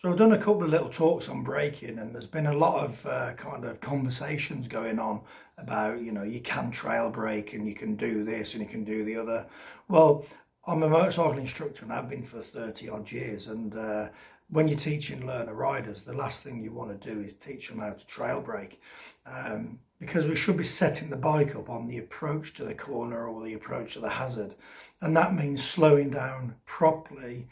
So I've done a couple of little talks on braking, and there's been a lot of kind of conversations going on about, you can trail brake and you can do this and you can do the other. Well, I'm a motorcycle instructor and I've been for 30 odd years. And when you're teaching learner riders, the last thing you want to do is teach them how to trail brake. Because we should be setting the bike up on the approach to the corner or the approach to the hazard. And that means slowing down properly,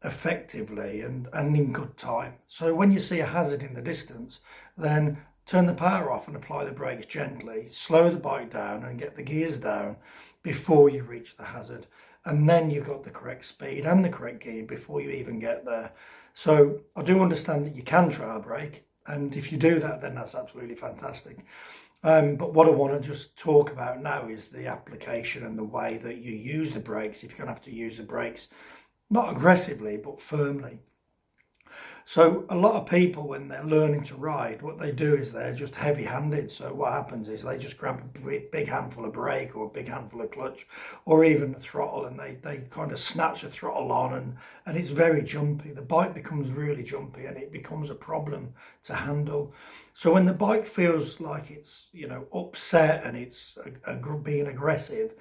effectively and in good time. So when you see a hazard in the distance, then turn the power off and apply the brakes gently, slow the bike down and get the gears down before you reach the hazard. And then you've got the correct speed and the correct gear before you even get there. So I do understand that you can trail brake, and if you do that, then that's absolutely fantastic. But what I want to just talk about now is the application and the way that you use the brakes, if you're going to have to use the brakes not aggressively, but firmly. So a lot of people, when they're learning to ride, what they do is they're just heavy-handed. So what happens is they just grab a big handful of brake or a big handful of clutch or even the throttle, and they kind of snatch the throttle on, and it's very jumpy. The bike becomes really jumpy and it becomes a problem to handle. So when the bike feels like it's, upset and it's being aggressive,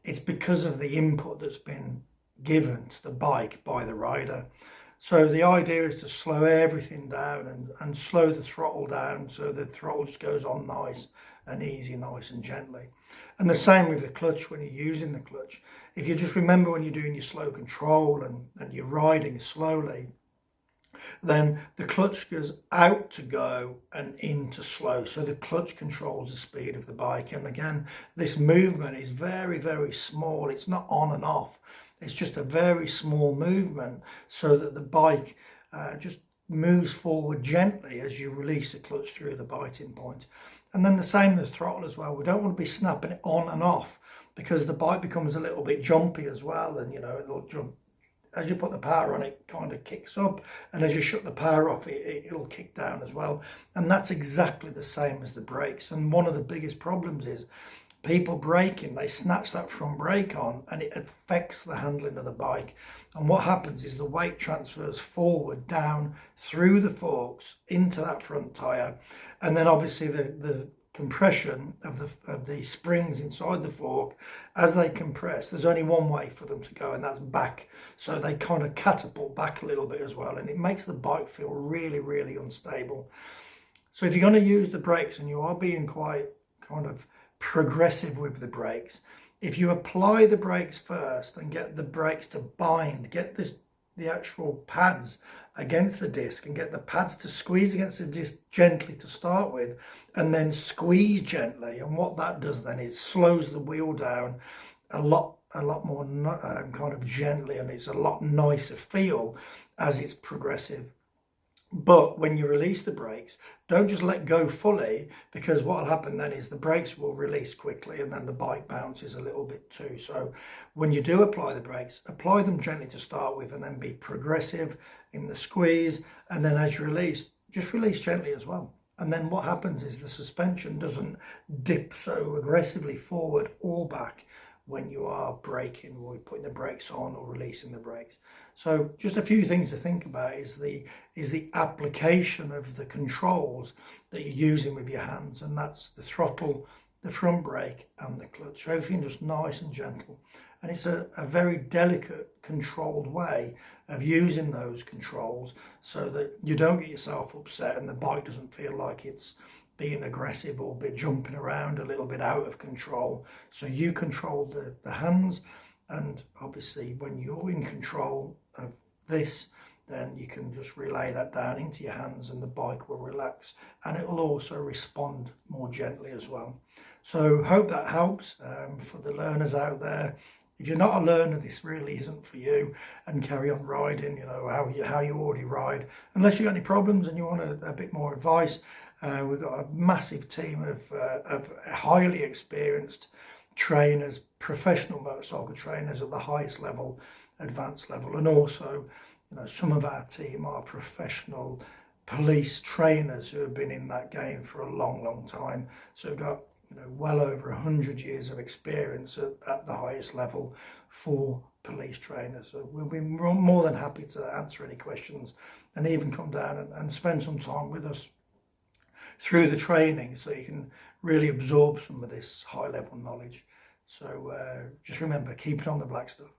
it's because of the input that's been given to the bike by the rider. So the idea is to slow everything down and slow the throttle down so the throttle just goes on nice and easy, nice and gently. And the same with the clutch when you're using the clutch. If you just remember when you're doing your slow control and you're riding slowly, then the clutch goes out to go and into slow. So the clutch controls the speed of the bike. And again, this movement is very, very small. It's not on and off. It's just a very small movement so that the bike just moves forward gently as you release the clutch through the biting point. And then the same with the throttle as well. We don't want to be snapping it on and off because the bike becomes a little bit jumpy as well. And, it'll jump. As you put the power on, it kind of kicks up. And as you shut the power off, it'll kick down as well. And that's exactly the same as the brakes. And one of the biggest problems is people braking, they snatch that front brake on and it affects the handling of the bike. And what happens is the weight transfers forward, down, through the forks, into that front tyre. And then obviously the compression of the springs inside the fork, as they compress, there's only one way for them to go, and that's back. So they kind of catapult back a little bit as well, and it makes the bike feel really, really unstable. So if you're going to use the brakes and you are being quite kind of progressive with the brakes, if you apply the brakes first and get the brakes to bind, get the actual pads against the disc and get the pads to squeeze against the disc gently to start with, and then squeeze gently, and what that does then is slows the wheel down a lot more kind of gently, and it's a lot nicer feel as it's progressive. But when you release the brakes, don't just let go fully, because what will happen then is the brakes will release quickly and then the bike bounces a little bit too. So when you do apply the brakes, apply them gently to start with and then be progressive in the squeeze. And then as you release, just release gently as well. And then what happens is the suspension doesn't dip so aggressively forward or back when you are braking or putting the brakes on or releasing the brakes. So just a few things to think about is the application of the controls that you're using with your hands, and that's the throttle, the front brake and the clutch. So everything just nice and gentle. And it's a very delicate, controlled way of using those controls so that you don't get yourself upset and the bike doesn't feel like it's being aggressive or be jumping around a little bit out of control. So you control the hands, and obviously when you're in control of this, then you can just relay that down into your hands and the bike will relax, and it will also respond more gently as well. So hope that helps for the learners out there. If you're not a learner, this really isn't for you, and carry on riding, how you already ride. Unless you've got any problems and you want a bit more advice, we've got a massive team of highly experienced trainers, professional motorcycle trainers at the highest level, advanced level, and also, some of our team are professional police trainers who have been in that game for a long, long time. So we've got well over 100 years of experience at the highest level for police trainers. So we'll be more than happy to answer any questions and even come down and spend some time with us through the training so you can really absorb some of this high level knowledge. So just remember, keep it on the black stuff.